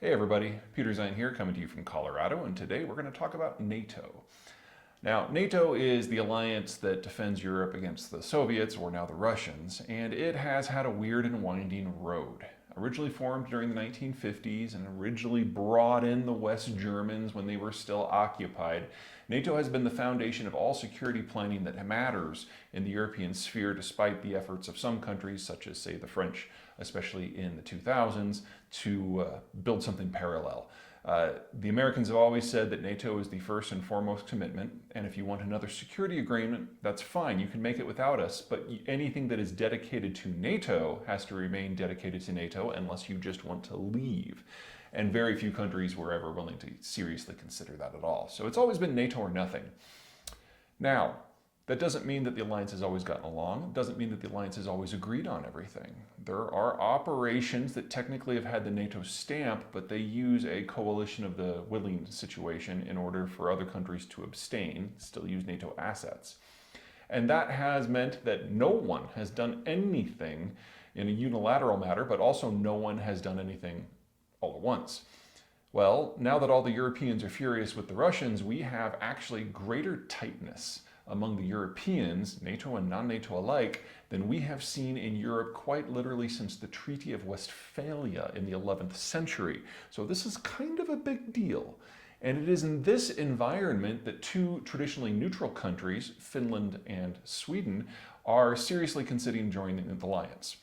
Hey everybody, Peter Zine here coming to you from Colorado, and today we're going to talk about NATO. Now, NATO is the alliance that defends Europe against the Soviets, or now the Russians, and it has had a weird and winding road. Originally formed during the 1950s and originally brought in the West Germans when they were still occupied, NATO has been the foundation of all security planning that matters in the European sphere, despite the efforts of some countries, such as, say, the French, especially in the 2000s, to build something parallel. The Americans have always said that NATO is the first and foremost commitment, and if you want another security agreement, that's fine. You can make it without us, but anything that is dedicated to NATO has to remain dedicated to NATO unless you just want to leave. And very few countries were ever willing to seriously consider that at all. So it's always been NATO or nothing. Now, that doesn't mean that the alliance has always gotten along. It doesn't mean that the alliance has always agreed on everything. There are operations that technically have had the NATO stamp, but they use a coalition of the willing situation in order for other countries to abstain, still use NATO assets. And that has meant that no one has done anything in a unilateral matter, but also no one has done anything all at once. Well, now that all the Europeans are furious with the Russians, we have actually greater tightness among the Europeans, NATO and non-NATO alike, than we have seen in Europe quite literally since the Treaty of Westphalia in the 11th century. So this is kind of a big deal. And it is in this environment that two traditionally neutral countries, Finland and Sweden, are seriously considering joining the alliance.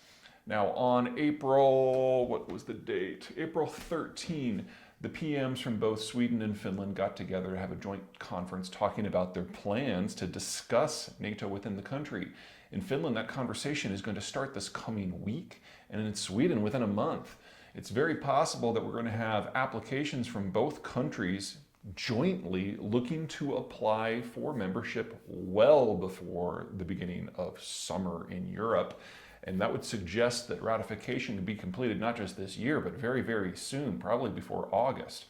Now on what was the date? April 13, the PMs from both Sweden and Finland got together to have a joint conference talking about their plans to discuss NATO within the country. In Finland, that conversation is going to start this coming week, and in Sweden within a month. It's very possible that we're going to have applications from both countries jointly looking to apply for membership well before the beginning of summer in Europe. And that would suggest that ratification could be completed not just this year, but very, very soon, probably before August.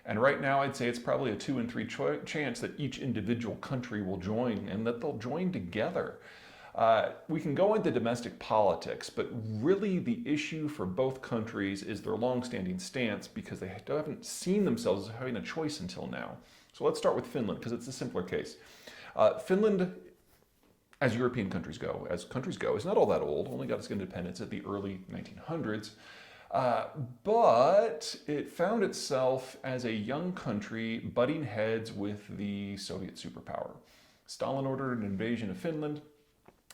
And right now, I'd say it's probably a 2 in 3 chance that each individual country will join and that they'll join together. We can go into domestic politics, but really the issue for both countries is their longstanding stance because they haven't seen themselves as having a choice until now. So let's start with Finland because it's a simpler case. Finland, as European countries go, is not all that old, only got its independence at the early 1900s, but it found itself as a young country butting heads with the Soviet superpower. Stalin ordered an invasion of Finland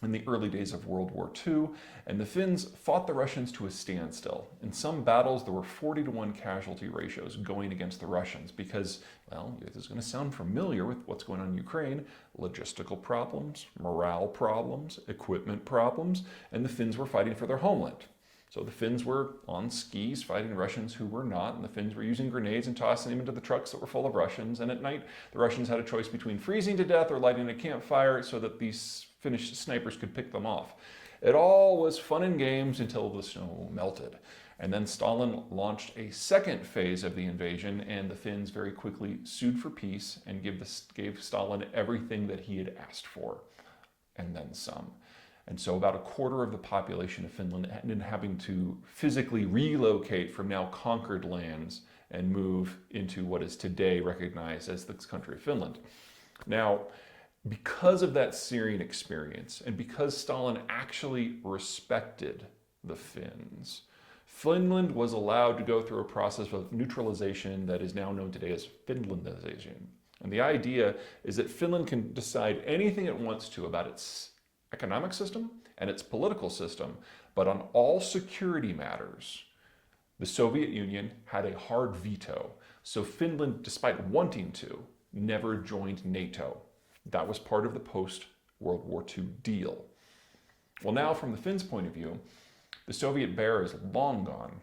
in the early days of World War II, and the Finns fought the Russians to a standstill. In some battles, there were 40-to-1 casualty ratios going against the Russians because, well, this is going to sound familiar with what's going on in Ukraine, logistical problems, morale problems, equipment problems, and the Finns were fighting for their homeland. So the Finns were on skis fighting Russians who were not, and the Finns were using grenades and tossing them into the trucks that were full of Russians, and at night, the Russians had a choice between freezing to death or lighting a campfire so that these Finnish snipers could pick them off. It all was fun and games until the snow melted. And then Stalin launched a second phase of the invasion, and the Finns very quickly sued for peace and gave Stalin everything that he had asked for, and then some. And so about a quarter of the population of Finland ended up having to physically relocate from now conquered lands and move into what is today recognized as the country of Finland. Now, because of that Syrian experience, and because Stalin actually respected the Finns, Finland was allowed to go through a process of neutralization that is now known today as Finlandization. And the idea is that Finland can decide anything it wants to about its economic system and its political system, but on all security matters, the Soviet Union had a hard veto. So Finland, despite wanting to, never joined NATO. That was part of the post-World War II deal. Well, now from the Finns' point of view, the Soviet bear is long gone.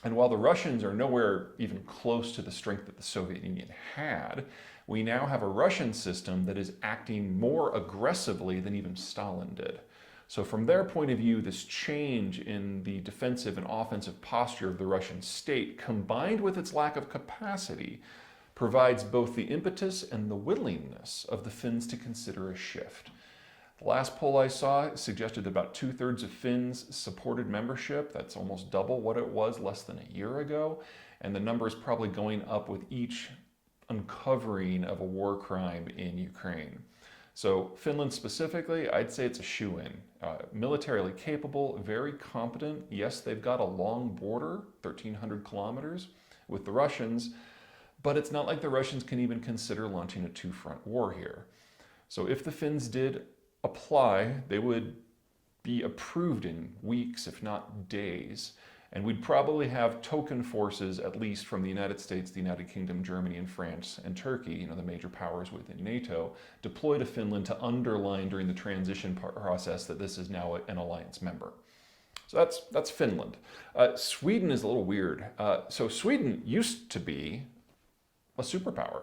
And while the Russians are nowhere even close to the strength that the Soviet Union had, we now have a Russian system that is acting more aggressively than even Stalin did. So from their point of view, this change in the defensive and offensive posture of the Russian state, combined with its lack of capacity, provides both the impetus and the willingness of the Finns to consider a shift. The last poll I saw suggested that about 2/3 of Finns supported membership. That's almost double what it was less than a year ago. and the number is probably going up with each uncovering of a war crime in Ukraine. So Finland specifically, I'd say it's a shoo-in. Militarily capable, very competent. Yes, they've got a long border, 1,300 kilometers, with the Russians, but it's not like the Russians can even consider launching a two-front war here. So if the Finns did apply, they would be approved in weeks, if not days. And we'd probably have token forces, at least from the United States, the United Kingdom, Germany, and France, and Turkey, the major powers within NATO, deploy to Finland to underline during the transition process that this is now an alliance member. So that's Finland. Sweden is a little weird. So Sweden used to be a superpower.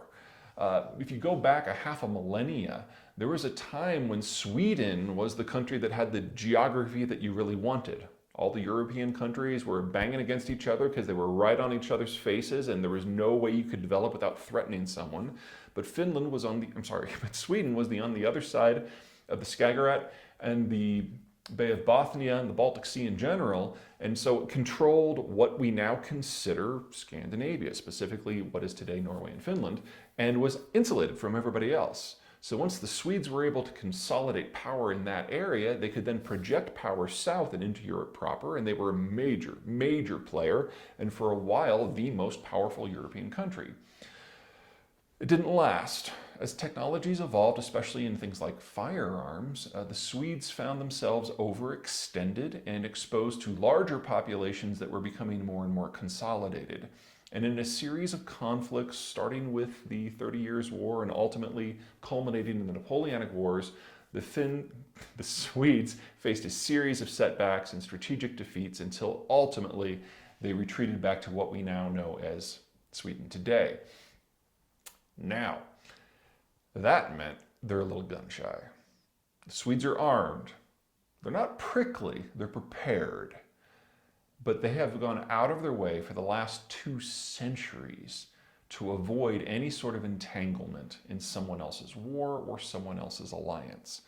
If you go back a half a millennia, there was a time when Sweden was the country that had the geography that you really wanted. All the European countries were banging against each other because they were right on each other's faces and there was no way you could develop without threatening someone. But Sweden was on the other side of the Skagerrak and the Bay of Bothnia and the Baltic Sea in general. And so it controlled what we now consider Scandinavia, specifically what is today Norway and Finland, and was insulated from everybody else. So once the Swedes were able to consolidate power in that area, they could then project power south and into Europe proper, and they were a major, major player, and for a while, the most powerful European country. It didn't last. As technologies evolved, especially in things like firearms, the Swedes found themselves overextended and exposed to larger populations that were becoming more and more consolidated. And in a series of conflicts, starting with the 30 Years' War and ultimately culminating in the Napoleonic Wars, the Swedes faced a series of setbacks and strategic defeats until ultimately they retreated back to what we now know as Sweden today. Now, that meant they're a little gun shy. The Swedes are armed. They're not prickly, they're prepared. But they have gone out of their way for the last 2 centuries to avoid any sort of entanglement in someone else's war or someone else's alliance.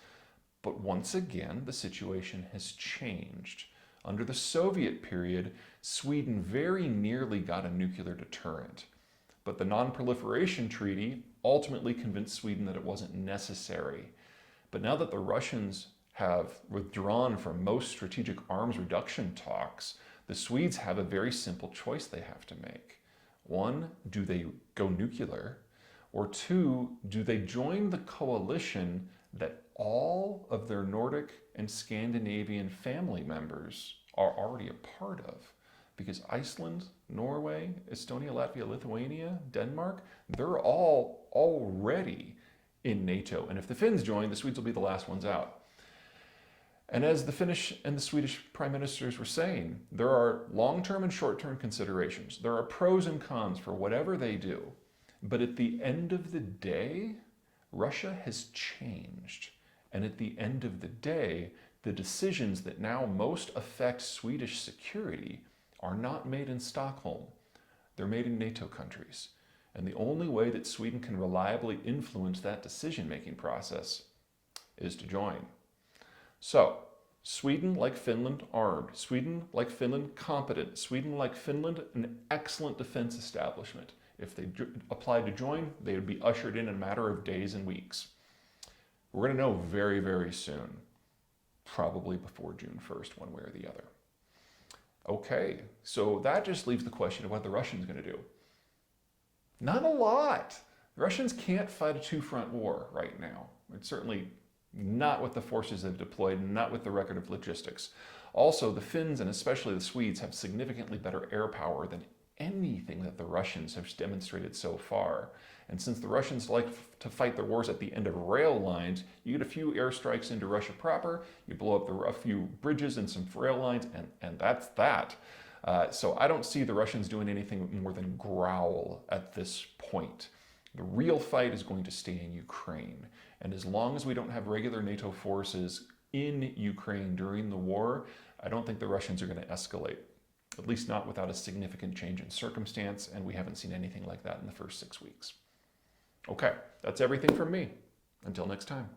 But once again, the situation has changed. Under the Soviet period, Sweden very nearly got a nuclear deterrent. But the Non-Proliferation Treaty ultimately convinced Sweden that it wasn't necessary. But now that the Russians have withdrawn from most strategic arms reduction talks, the Swedes have a very simple choice they have to make. 1, do they go nuclear? Or 2, do they join the coalition that all of their Nordic and Scandinavian family members are already a part of? Because Iceland, Norway, Estonia, Latvia, Lithuania, Denmark, they're all already in NATO. And if the Finns join, the Swedes will be the last ones out. And as the Finnish and the Swedish prime ministers were saying, there are long-term and short-term considerations. There are pros and cons for whatever they do. But at the end of the day, Russia has changed. And at the end of the day, the decisions that now most affect Swedish security are not made in Stockholm. They're made in NATO countries. And the only way that Sweden can reliably influence that decision-making process is to join. So, Sweden, like Finland, armed. Sweden, like Finland, competent. Sweden, like Finland, an excellent defense establishment. If they applied to join, they would be ushered in a matter of days and weeks. We're going to know very, very soon, probably before June 1st, one way or the other. Okay, so that just leaves the question of what the Russians are going to do. Not a lot. The Russians can't fight a two-front war right now. It's certainly not with the forces they've deployed, not with the record of logistics. Also, the Finns and especially the Swedes have significantly better air power than anything that the Russians have demonstrated so far. And since the Russians like to fight their wars at the end of rail lines, you get a few airstrikes into Russia proper, you blow up a few bridges and some rail lines, and that's that. So I don't see the Russians doing anything more than growl at this point. The real fight is going to stay in Ukraine. And as long as we don't have regular NATO forces in Ukraine during the war, I don't think the Russians are going to escalate, at least not without a significant change in circumstance, and we haven't seen anything like that in the first 6 weeks. Okay, that's everything from me. Until next time.